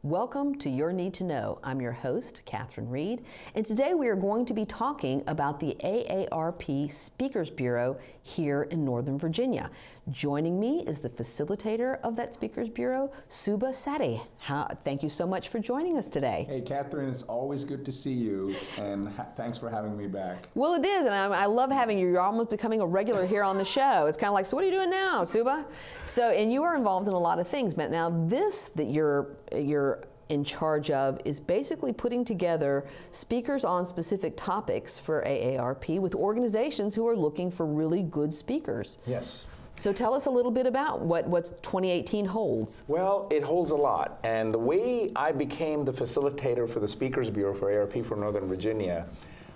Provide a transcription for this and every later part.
Welcome to Your Need to Know. I'm your host, Catherine Reed, and today we are going to be talking about the AARP Speakers Bureau here in Northern Virginia. Joining me is the facilitator of that Speakers Bureau, Suba Sadi. Thank you so much for joining us today. Hey, Catherine, it's always good to see you, and thanks for having me back. Well, it is, and I love having you. You're almost becoming a regular here on the show. It's kind of like, so what are you doing now, Suba? So, and you are involved in a lot of things, but now this that you're in charge of is basically putting together speakers on specific topics for AARP with organizations who are looking for really good speakers. Yes. So tell us a little bit about what 2018 holds. Well, it holds a lot. And the way I became the facilitator for the Speakers Bureau for AARP for Northern Virginia,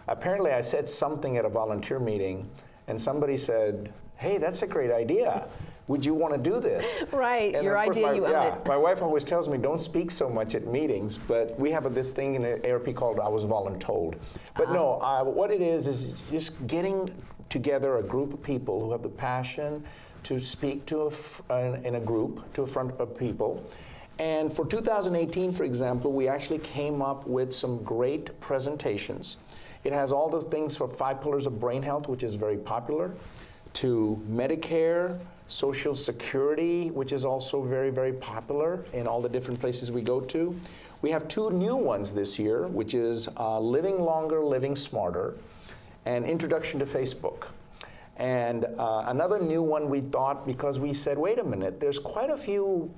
apparently I said something at a volunteer meeting and somebody said, hey, that's a great idea. Would you want to do this? Right, and your idea, you own it. My wife always tells me, don't speak so much at meetings, but we have this thing in AARP called I was voluntold. But no, what it is just getting together a group of people who have the passion to speak to in a group, to a front of people. And for 2018, for example, we actually came up with some great presentations. It has all the things for 5 pillars of brain health, which is very popular, to Medicare, Social Security, which is also very, very popular in all the different places we go to. We have 2 new ones this year, which is Living Longer, Living Smarter, and Introduction to Facebook. And another new one we thought, because we said, wait a minute, there's quite a few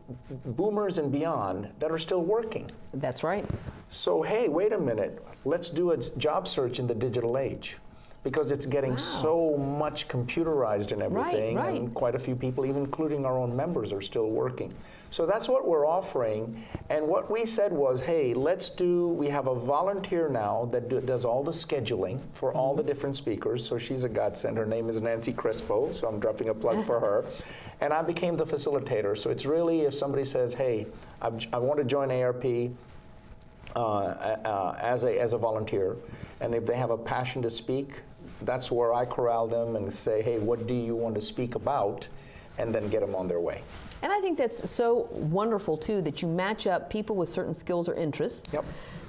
boomers and beyond that are still working. That's right. So, hey, wait a minute, let's do a job search in the digital age. Because it's getting so much computerized and everything, right. And quite a few people, even including our own members, are still working. So that's what we're offering. And what we said was, hey, we have a volunteer now that does all the scheduling for all the different speakers. So she's a godsend. Her name is Nancy Crespo, so I'm dropping a plug for her. And I became the facilitator. So it's really, if somebody says, hey, I want to join AARP as a volunteer, and if they have a passion to speak, that's where I corral them and say, hey, what do you want to speak about? And then get them on their way. And I think that's so wonderful, too, that you match up people with certain skills or interests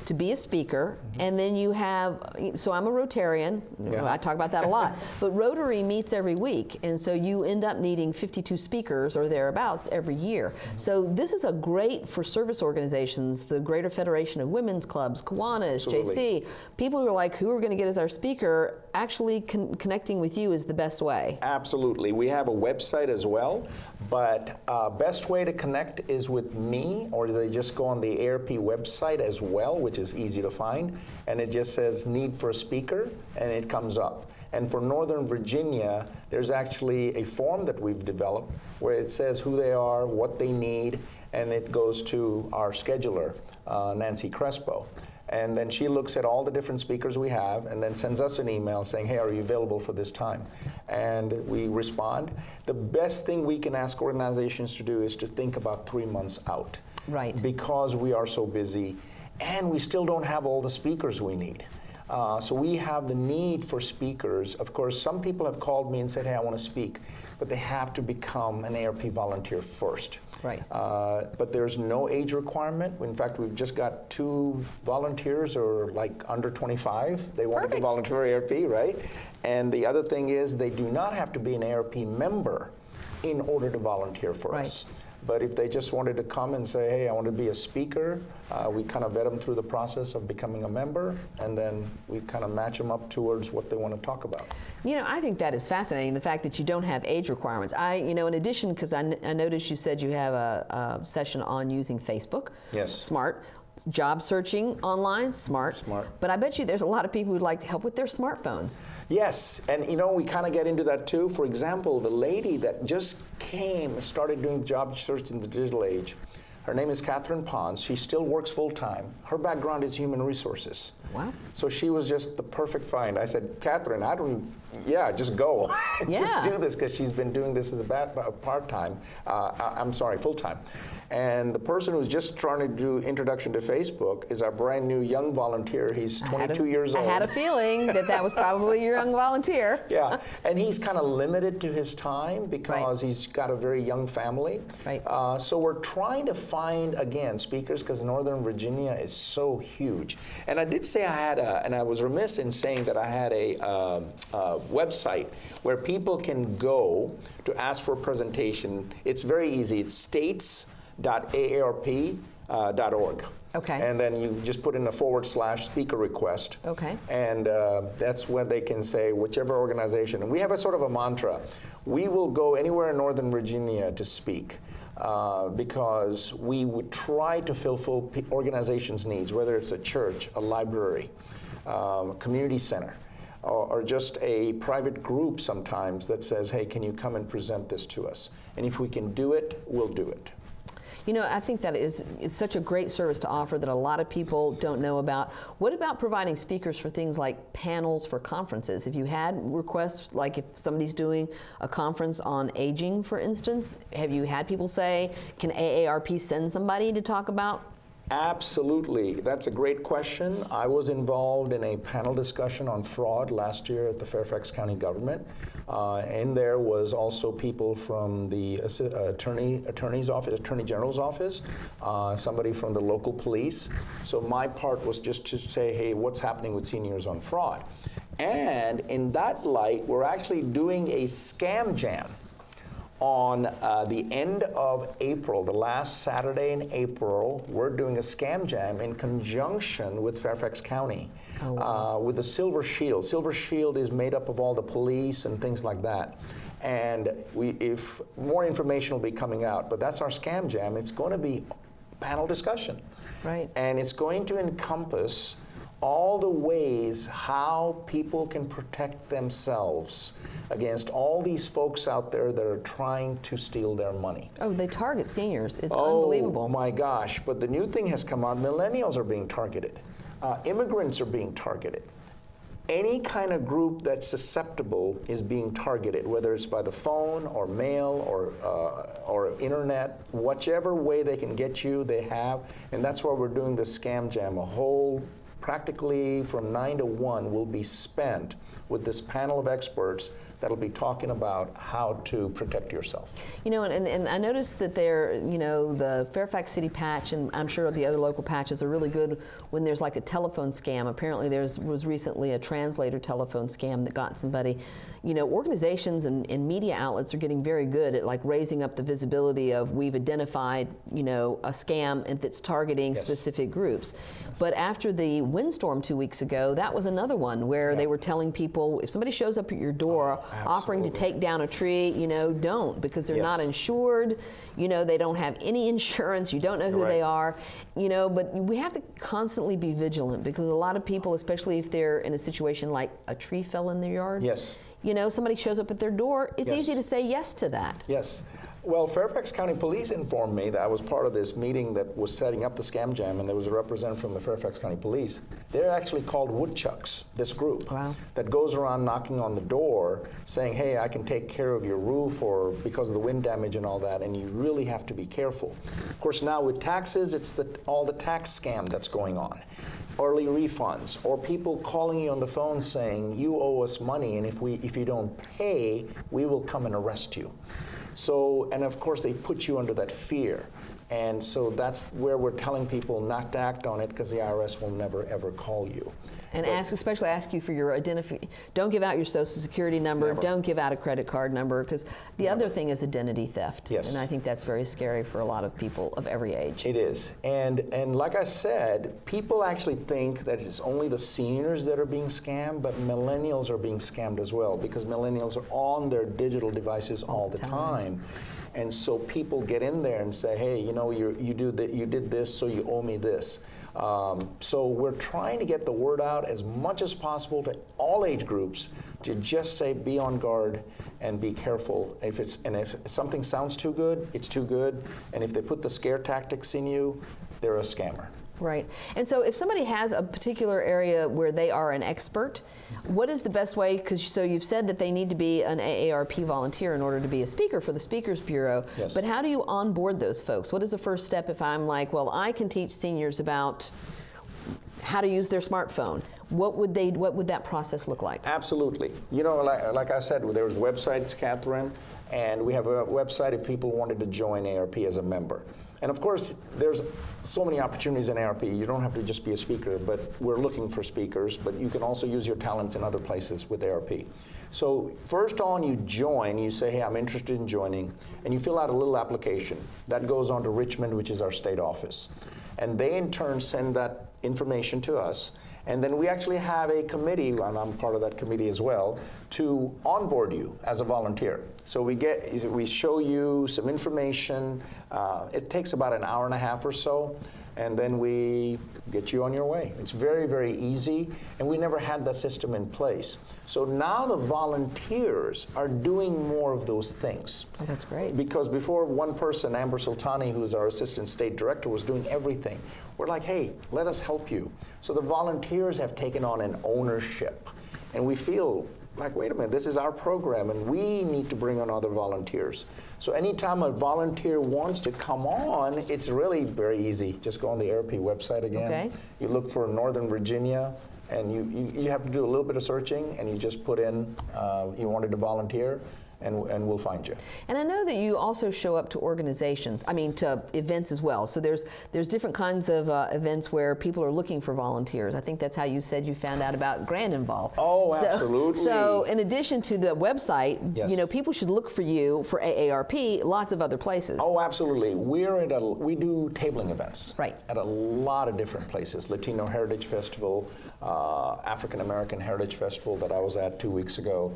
to be a speaker, and then you have, so I'm a Rotarian, I talk about that a lot, but Rotary meets every week, and so you end up needing 52 speakers or thereabouts every year. So this is a great for service organizations, the Greater Federation of Women's Clubs, Kiwanis, JC, people who are like, who are going to get as our speaker, actually connecting with you is the best way. Absolutely. We have a website as well, but best way to connect is with me, or they just go on the AARP website as well, which is easy to find, and it just says need for a speaker, and it comes up. And for Northern Virginia, there's actually a form that we've developed where it says who they are, what they need, and it goes to our scheduler, Nancy Crespo. And then she looks at all the different speakers we have and then sends us an email saying, hey, are you available for this time? And we respond. The best thing we can ask organizations to do is to think about 3 months out. Right. Because we are so busy and we still don't have all the speakers we need. So we have the need for speakers. Of course, some people have called me and said, hey, I want to speak, but they have to become an AARP volunteer first. Right. But there's no age requirement. In fact, we've just got 2 volunteers who are like under 25. They want to volunteer AARP, right? And the other thing is they do not have to be an AARP member in order to volunteer for us. But if they just wanted to come and say, hey, I want to be a speaker, we kind of vet them through the process of becoming a member, and then we kind of match them up towards what they want to talk about. You know, I think that is fascinating, the fact that you don't have age requirements. In addition, because I noticed you said you have a session on using Facebook. Yes. Smart. Job searching online, smart. But I bet you there's a lot of people who'd like to help with their smartphones. Yes, and we kind of get into that too. For example, the lady that just started doing job search in the digital age, her name is Catherine Pons. She still works full-time. Her background is human resources. Wow. So she was just the perfect find. I said, Catherine, yeah, just go. Yeah. Just do this, because she's been doing this as a part-time, full-time. And the person who's just trying to do introduction to Facebook is our brand new young volunteer. He's 22 years old. I had a feeling that was probably your young volunteer. Yeah, and he's kind of limited to his time because he's got a very young family. Right. So we're trying to find, again, speakers, because Northern Virginia is so huge. And I did say I had and I was remiss in saying that I had a website where people can go to ask for a presentation. It's very easy. It's states.aarp.org. Okay. And then you just put in a / speaker request. Okay. And that's when they can say whichever organization. And we have a sort of a mantra. We will go anywhere in Northern Virginia to speak. Because we would try to fulfill organizations' needs, whether it's a church, a library, community center, or just a private group sometimes that says, hey, can you come and present this to us? And if we can do it, we'll do it. You know, I think that is such a great service to offer that a lot of people don't know about. What about providing speakers for things like panels for conferences? Have you had requests, like if somebody's doing a conference on aging, for instance, have you had people say, can AARP send somebody to talk about? Absolutely. That's a great question. I was involved in a panel discussion on fraud last year at the Fairfax County government. And there was also people from the Attorney General's office, somebody from the local police. So my part was just to say, hey, what's happening with seniors on fraud? And in that light, we're actually doing a scam jam on the end of April, the last Saturday in April. We're doing a scam jam in conjunction with Fairfax County. Oh, wow. With the Silver Shield. Silver Shield is made up of all the police and things like that. And if more information will be coming out, but that's our scam jam. It's going to be panel discussion. Right. And it's going to encompass all the ways how people can protect themselves against all these folks out there that are trying to steal their money. Oh, they target seniors. It's unbelievable. Oh my gosh, but the new thing has come out. Millennials are being targeted. Immigrants are being targeted. Any kind of group that's susceptible is being targeted, whether it's by the phone or mail or internet, whichever way they can get you, they have. And that's why we're doing this scam jam. Practically from 9 to 1 will be spent with this panel of experts that'll be talking about how to protect yourself. You know, and I noticed that the Fairfax City patch, and I'm sure the other local patches are really good when there's like a telephone scam. Apparently was recently a translator telephone scam that got somebody. You know, organizations and media outlets are getting very good at like raising up the visibility of we've identified, a scam that's targeting specific groups. Yes. But after the windstorm 2 weeks ago, that was another one where they were telling people, if somebody shows up at your door offering to take down a tree, don't, because they're not insured, they don't have any insurance, you don't know who they are, but we have to constantly be vigilant because a lot of people, especially if they're in a situation like a tree fell in their yard. Yes. Somebody shows up at their door, it's easy to say yes to that. Yes. Well, Fairfax County Police informed me that I was part of this meeting that was setting up the scam jam, and there was a representative from the Fairfax County Police. They're actually called woodchucks, this group, that goes around knocking on the door saying, hey, I can take care of your roof or because of the wind damage and all that, and you really have to be careful. Of course, now with taxes, it's all the tax scam that's going on. Early refunds, or people calling you on the phone saying, you owe us money, and if you don't pay, we will come and arrest you. So, and of course they put you under that fear. And so that's where we're telling people not to act on it because the IRS will never ever call you. And especially ask you for your identity. Don't give out your Social Security number. Never. Don't give out a credit card number, because the other thing is identity theft. Yes. And I think that's very scary for a lot of people of every age. It is. And like I said, people actually think that it's only the seniors that are being scammed, but millennials are being scammed as well, because millennials are on their digital devices all the time. And so people get in there and say, hey, you did this, so you owe me this. So we're trying to get the word out as much as possible to all age groups to just say be on guard and be careful. If something sounds too good, it's too good. And if they put the scare tactics in you, they're a scammer. Right. And so if somebody has a particular area where they are an expert, what is the best way, because so you've said that they need to be an AARP volunteer in order to be a speaker for the Speakers Bureau, Yes. but how do you onboard those folks? What is the first step if I'm like, well, I can teach seniors about how to use their smartphone? What would that process look like? Absolutely. You know, like I said, there's websites, Catherine, and we have a website if people wanted to join AARP as a member. And of course, there's so many opportunities in AARP. You don't have to just be a speaker, but we're looking for speakers, but you can also use your talents in other places with AARP. So first on, you join, you say, hey, I'm interested in joining, and you fill out a little application. That goes on to Richmond, which is our state office. And they in turn send that information to us. And then we actually have a committee, and I'm part of that committee as well, to onboard you as a volunteer. So we show you some information. It takes about an hour and a half or so, and then we get you on your way. It's very, very easy, and we never had that system in place. So now the volunteers are doing more of those things. Oh, that's great. Because before, one person, Amber Sultani, who's our assistant state director, was doing everything. We're like, hey, let us help you. So the volunteers have taken on an ownership. And we feel like, wait a minute, this is our program, and we need to bring on other volunteers. So anytime a volunteer wants to come on, it's really very easy. Just go on the AARP website again. Okay. You look for Northern Virginia, and you have to do a little bit of searching, and you just put in you wanted to volunteer, and we'll find you. And I know that you also show up to organizations, to events as well. So there's different kinds of events where people are looking for volunteers. I think that's how you said you found out about Grand Involve. Oh, absolutely. So in addition to the website, Yes. People should look for you for AARP, lots of other places. Oh, absolutely. We do tabling events. Right. At a lot of different places. Latino Heritage Festival, African American Heritage Festival that I was at 2 weeks ago.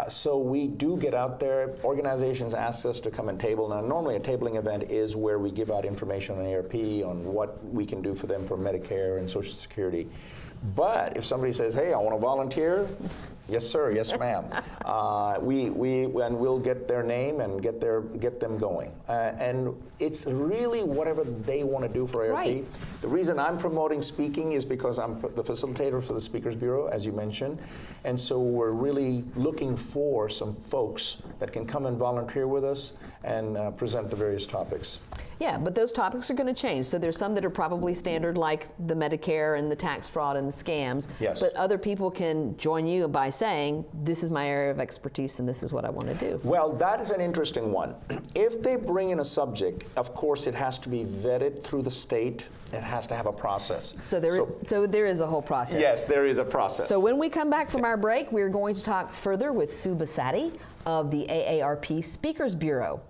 So we do get out there. Organizations ask us to come and table. Now, normally a tabling event is where we give out information on AARP, on what we can do for them for Medicare and Social Security. But if somebody says, hey, I want to volunteer, yes, sir, yes, ma'am. We'll get their name and get them going. And it's really whatever they want to do for AARP. Right. The reason I'm promoting speaking is because I'm the facilitator for the Speakers Bureau, as you mentioned. And so we're really looking for some folks that can come and volunteer with us and present the various topics. Yeah, but those topics are going to change. So there's some that are probably standard, like the Medicare and the tax fraud and the scams. Yes. But other people can join you by saying, this is my area of expertise and this is what I want to do. Well, that is an interesting one. If they bring in a subject, of course it has to be vetted through the state. It has to have a process. So there is a whole process. Yes, there is a process. So when we come back from our break, we're going to talk further with Sue Basatti of the AARP Speakers Bureau.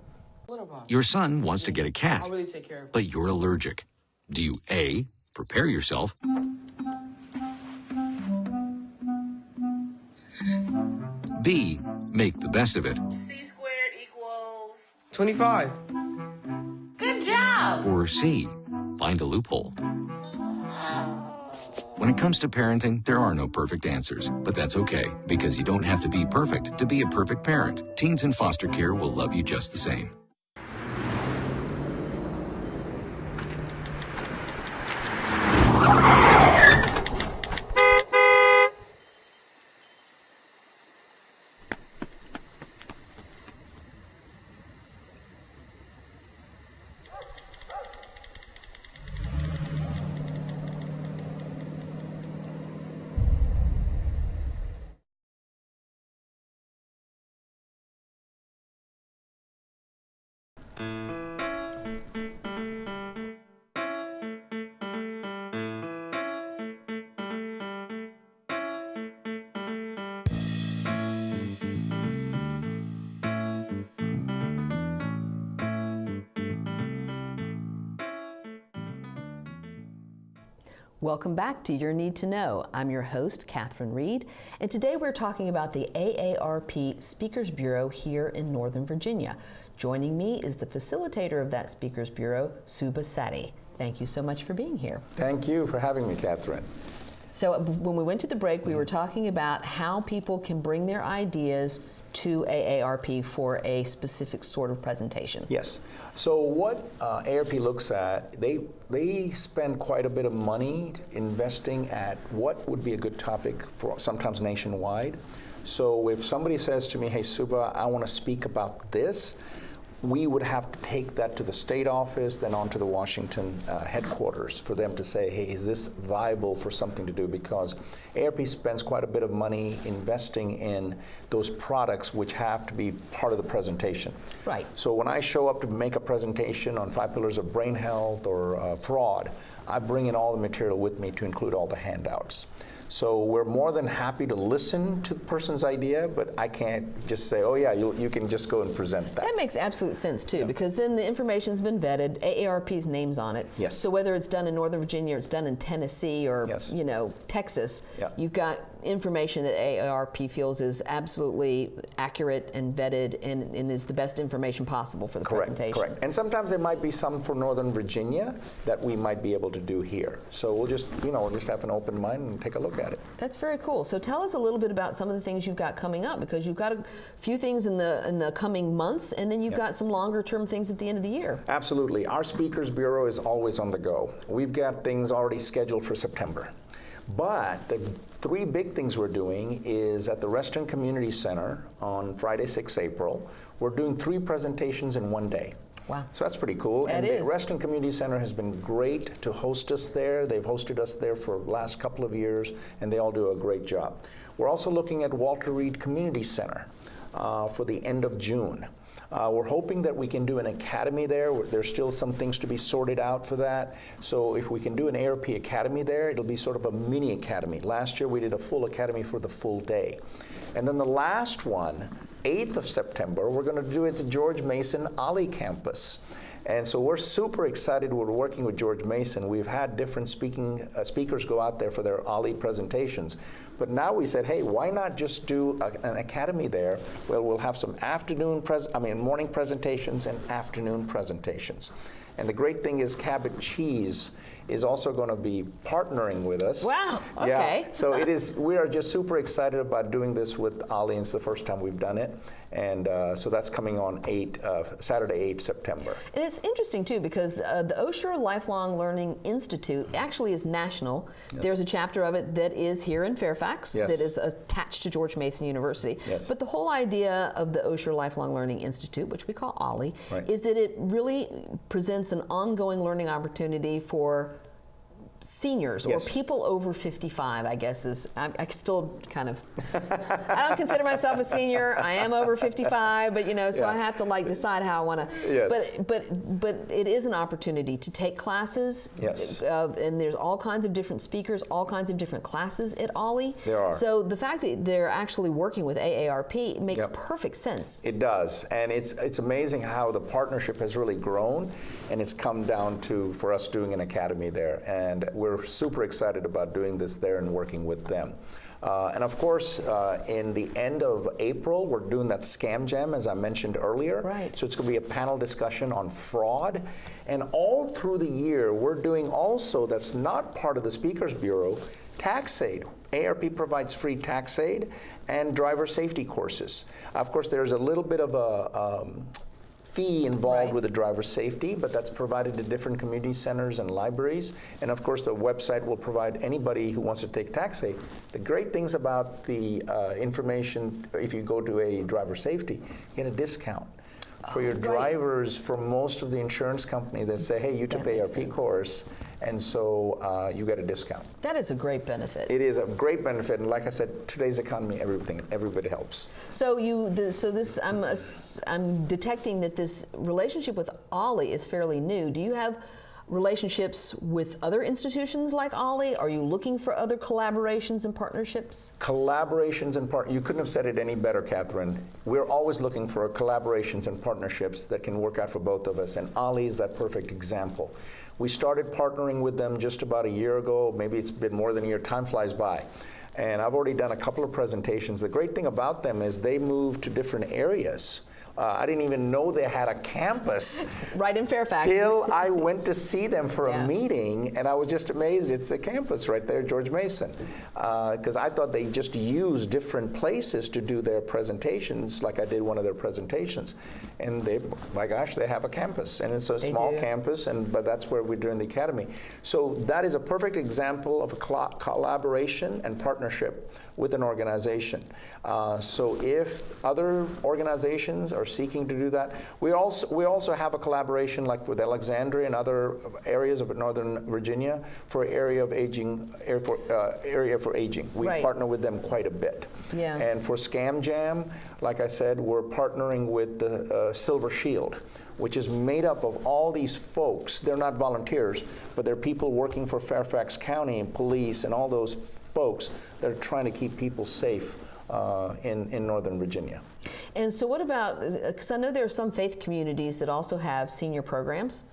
Your son wants to get a cat, I'll really take care of it. but you're allergic. Do you A, prepare yourself, B, make the best of it, C squared equals 25. Good job! or C, find a loophole? When it comes to parenting, there are no perfect answers, but that's okay, because you don't have to be perfect to be a perfect parent. Teens in foster care will love you just the same. Welcome back to Your Need to Know. I'm your host, Catherine Reed, and today we're talking about the AARP Speakers Bureau here in Northern Virginia. Joining me is the facilitator of that Speakers Bureau, Sue Basatti. Thank you so much for being here. Thank you for having me, Catherine. So when we went to the break, we were talking about how people can bring their ideas to AARP for a specific sort of presentation? Yes. So what AARP looks at, they spend quite a bit of money investing at what would be a good topic for sometimes nationwide. So if somebody says to me, hey, Suba, I want to speak about this, we would have to take that to the state office, then on to the Washington headquarters for them to say, hey, is this viable for something to do? Because AARP spends quite a bit of money investing in those products which have to be part of the presentation. Right. So when I show up to make a presentation on 5 pillars of brain health or fraud, I bring in all the material with me to include all the handouts. So we're more than happy to listen to the person's idea, but I can't just say, oh yeah, you can just go and present that. That makes absolute sense too, because then the information's been vetted, AARP's name's on it. Yes. So whether it's done in Northern Virginia or it's done in Tennessee or Yes. Texas, Yeah. you've got information that AARP feels is absolutely accurate and vetted and is the best information possible for the presentation. Correct. And sometimes there might be some for Northern Virginia that we might be able to do here. So we'll just have an open mind and take a look at it. That's very cool. So tell us a little bit about some of the things you've got coming up, because you've got a few things in the coming months, and then you've got some longer term things at the end of the year. Absolutely. Our Speakers Bureau is always on the go. We've got things already scheduled for September. But the 3 big things we're doing is at the Reston Community Center on Friday, 6 April. We're doing 3 presentations in one day. Wow. So that's pretty cool. That and is. the Reston Community Center has been great to host us there. They've hosted us there for the last couple of years, and they all do a great job. We're also looking at Walter Reed Community Center for the end of June. We're hoping that we can do an academy there. There's still some things to be sorted out for that. So if we can do an AARP academy there, it'll be sort of a mini academy. Last year we did a full academy for the full day. And then the last one, 8th of September, we're going to do it at the George Mason Ali campus. And so we're super excited. We're working with George Mason. We've had different speakers go out there for their Ali presentations. But now we said, hey, why not just do an academy there? Well, we'll have some morning presentations and afternoon presentations. And the great thing is Cabot Cheese is also going to be partnering with us. Wow, okay. Yeah. So we are just super excited about doing this with Ali. It's the first time we've done it. And so that's coming on Saturday, 8 September. And it's interesting too, because the Osher Lifelong Learning Institute actually is national. Yes. There's a chapter of it that is here in Fairfax, Yes. that is attached to George Mason University. Yes. But the whole idea of the Osher Lifelong Learning Institute, which we call OLLI, Right. is that it really presents an ongoing learning opportunity for seniors or Yes. people over 55, I guess I still kind of, I don't consider myself a senior. I am over 55, but so Yeah. I have to decide how I want to. Yes. But it is an opportunity to take classes. Yes. And there's all kinds of different speakers, all kinds of different classes at OLLI. There are. So the fact that they're actually working with AARP makes Yep. perfect sense. It does, and it's amazing how the partnership has really grown, and it's come down to for us doing an academy there, and we're super excited about doing this there and working with them. And of course, in the end of April, we're doing that Scam Jam, as I mentioned earlier. Right. So it's going to be a panel discussion on fraud. And all through the year, we're doing also, that's not part of the Speakers Bureau, tax aid. AARP provides free tax aid and driver safety courses. Of course, there's a little bit of a fee involved Right. with the driver safety, but that's provided to different community centers and libraries. And of course, the website will provide anybody who wants to take tax aid. The great things about the information, if you go to a driver safety, you get a discount. For your Right. drivers, for most of the insurance company, they say, hey, you took the That makes AARP sense. course, and so you get a discount. That is a great benefit. It is a great benefit, and like I said, today's economy, everybody helps. So I'm detecting that this relationship with OLLI is fairly new. Do you have relationships with other institutions like OLLI? Are you looking for other collaborations and partnerships? Collaborations and you couldn't have said it any better, Catherine. We're always looking for collaborations and partnerships that can work out for both of us, and OLLI is that perfect example. We started partnering with them just about a year ago. Maybe it's been more than a year. Time flies by. And I've already done a couple of presentations. The great thing about them is they move to different areas I didn't even know they had a campus Right in Fairfax. till I went to see them for Yeah. a meeting, and I was just amazed. It's a campus right there, George Mason, because I thought they just used different places to do their presentations, like I did one of their presentations. And they, my gosh, they have a campus, and it's a small do. campus, but that's where we're doing the academy. So that is a perfect example of a collaboration and partnership with an organization. So if other organizations are seeking to do that, we also have a collaboration like with Alexandria and other areas of Northern Virginia for area for aging. We Right. partner with them quite a bit. Yeah. And for Scam Jam, like I said, we're partnering with the Silver Shield, which is made up of all these folks. They're not volunteers, but they're people working for Fairfax County and police and all those folks that are trying to keep people safe in Northern Virginia. And so what about, because I know there are some faith communities that also have senior programs.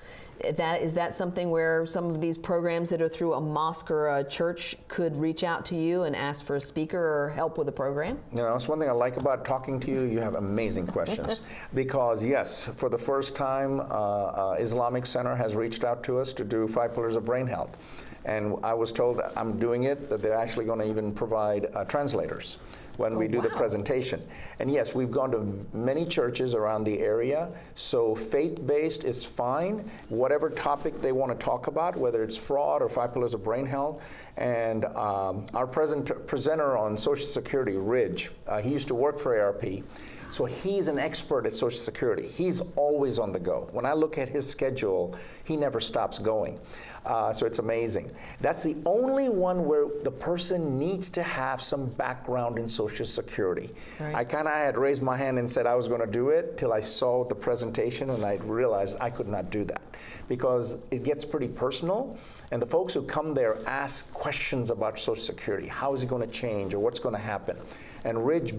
Is that something where some of these programs that are through a mosque or a church could reach out to you and ask for a speaker or help with a program? You know, it's one thing I like about talking to you. You have amazing questions. Because yes, for the first time, Islamic Center has reached out to us to do 5 Pillars of Brain Health. And I was told that I'm doing it, that they're actually going to even provide translators when we do the presentation. And yes, we've gone to many churches around the area, so faith-based is fine, whatever topic they want to talk about, whether it's fraud or 5 Pillars of Brain Health. And our presenter on Social Security, Ridge, he used to work for AARP, so he's an expert at Social Security. He's always on the go. When I look at his schedule, he never stops going. So it's amazing. That's the only one where the person needs to have some background in Social Security. Right. I kind of had raised my hand and said I was going to do it till I saw the presentation and I realized I could not do that because it gets pretty personal. And the folks who come there ask questions about Social Security. How is it going to change or what's going to happen? And Ridge,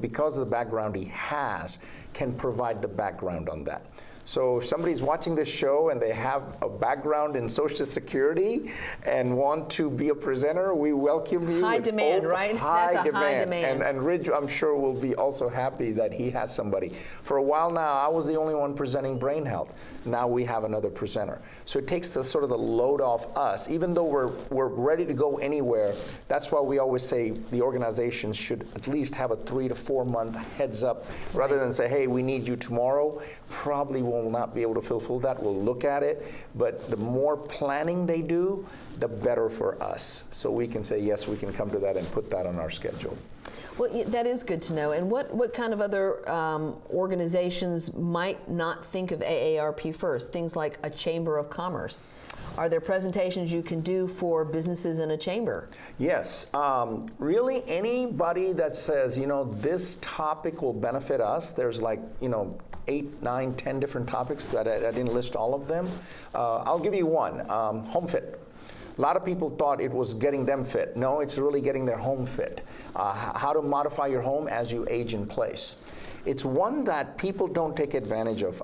because of the background he has, can provide the background on that. So if somebody's watching this show and they have a background in Social Security and want to be a presenter, we welcome you. High with demand, right? High That's a high demand. And Ridge, I'm sure, will be also happy that he has somebody. For a while now, I was the only one presenting brain health. Now we have another presenter. So it takes the sort of the load off us. Even though we're ready to go anywhere, that's why we always say the organizations should at least have a 3 to 4 month heads up, rather than say, hey, we need you tomorrow. Probably will not be able to fulfill that. We'll look at it, but the more planning they do, the better for us. So we can say, yes, we can come to that and put that on our schedule. Well, that is good to know. And what kind of other organizations might not think of AARP first? Things like a Chamber of Commerce. Are there presentations you can do for businesses in a chamber? Yes. Really, anybody that says, you know, this topic will benefit us, there's like, 8, 9, 10 different topics that I didn't list all of them. I'll give you one, home fit. A lot of people thought it was getting them fit. No, it's really getting their home fit. How to modify your home as you age in place. It's one that people don't take advantage of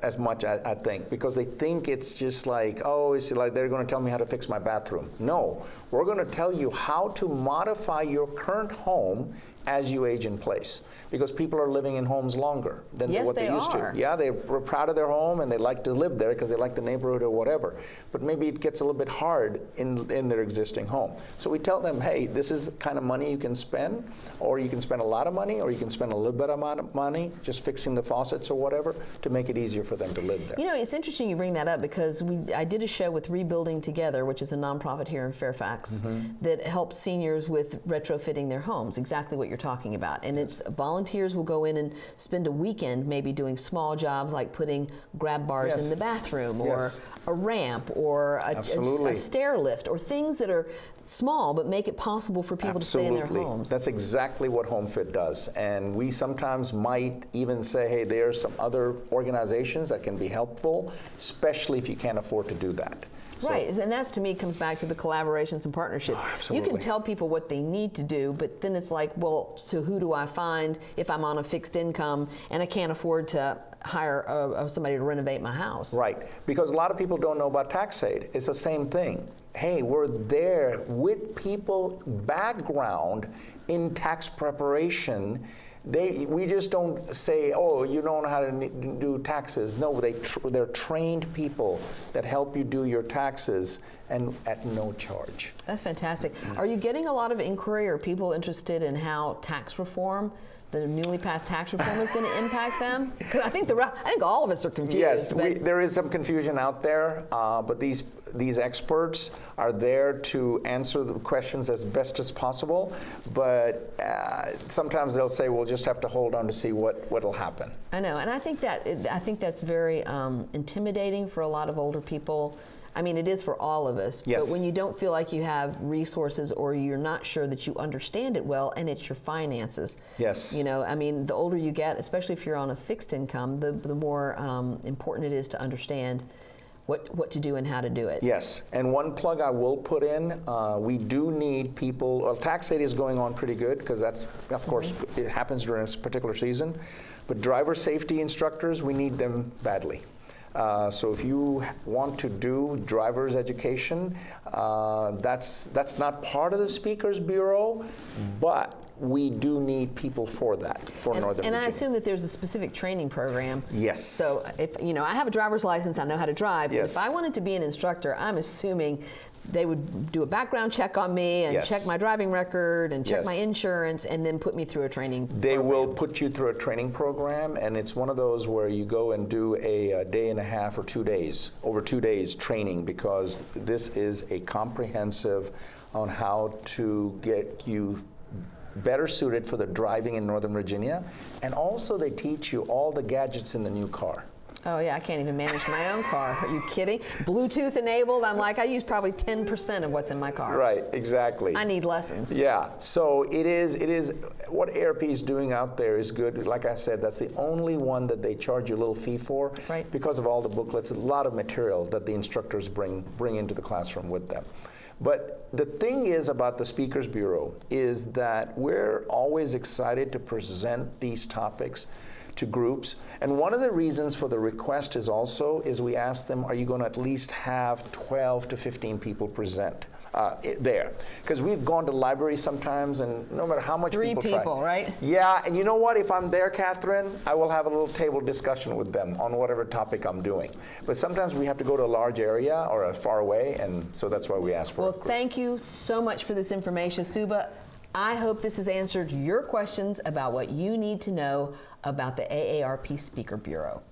as much, I think, because they think it's just like, oh, it's like they're going to tell me how to fix my bathroom. No, we're going to tell you how to modify your current home as you age in place. Because people are living in homes longer than what they used to. Yeah, they're proud of their home and they like to live there because they like the neighborhood or whatever. But maybe it gets a little bit hard in their existing home. So we tell them, hey, this is the kind of money you can spend, or you can spend a lot of money, or you can spend a little bit amount of money just fixing the faucets or whatever to make it easier for them to live there. You know, it's interesting you bring that up because I did a show with Rebuilding Together, which is a nonprofit here in Fairfax that helps seniors with retrofitting their homes, exactly what you're talking about. And it's volunteers will go in and spend a weekend maybe doing small jobs like putting grab bars in the bathroom or a ramp or a stair lift or things that are small but make it possible for people to stay in their homes. That's exactly what HomeFit does. And we sometimes might even say, hey, there are some other organizations that can be helpful, especially if you can't afford to do that. Right, and that to me comes back to the collaborations and partnerships. You can tell people what they need to do, but then it's like, well, so who do I find if I'm on a fixed income and I can't afford to hire somebody to renovate my house? Right, because a lot of people don't know about tax aid. It's the same thing. Hey, we're there with people background in tax preparation We just don't say, oh, you don't know how to do taxes. No, they're trained people that help you do your taxes and at no charge. That's fantastic. Are you getting a lot of inquiry or people interested in how tax reform, the newly passed tax reform, is going to impact them? Because I think all of us are confused. Yes, there is some confusion out there, but these experts are there to answer the questions as best as possible. But sometimes they'll say we'll just have to hold on to see what'll happen. I know, and I think that's very intimidating for a lot of older people. I mean, it is for all of us. Yes. But when you don't feel like you have resources or you're not sure that you understand it well, and it's your finances. Yes. You know, I mean, the older you get, especially if you're on a fixed income, the more important it is to understand what to do and how to do it. Yes, and one plug I will put in, we do need people, well, tax aid is going on pretty good because that's, of course, it happens during a particular season, but driver safety instructors, we need them badly. So if you want to do driver's education, that's not part of the Speakers Bureau, but we do need people for that, for Northern Virginia. And I assume that there's a specific training program. Yes. So if, you know, I have a driver's license, I know how to drive, Yes. but if I wanted to be an instructor, I'm assuming they would do a background check on me and Yes. check my driving record and check Yes. my insurance and then put me through a training They program. will put you through a training program, and it's one of those where you go and do a day and a half or 2 days, over 2 days training, because this is a comprehensive on how to get you better suited for the driving in Northern Virginia. And also they teach you all the gadgets in the new car. Oh yeah, I can't even manage my own car. Are you kidding? Bluetooth enabled, I use probably 10% of what's in my car. Right, exactly. I need lessons. Yeah, so it is, what AARP is doing out there is good. Like I said, that's the only one that they charge you a little fee for. Right. Because of all the booklets, a lot of material that the instructors bring into the classroom with them. But the thing is about the Speakers Bureau is that we're always excited to present these topics to groups. And one of the reasons for the request is we ask them, are you going to at least have 12 to 15 people present there? Because we've gone to libraries sometimes, and no matter how much Three people, try, right? Yeah, and you know what? If I'm there, Catherine, I will have a little table discussion with them on whatever topic I'm doing. But sometimes we have to go to a large area or a far away, and so that's why we ask for Well, thank you so much for this information, Suba. I hope this has answered your questions about what you need to know about the AARP Speaker Bureau.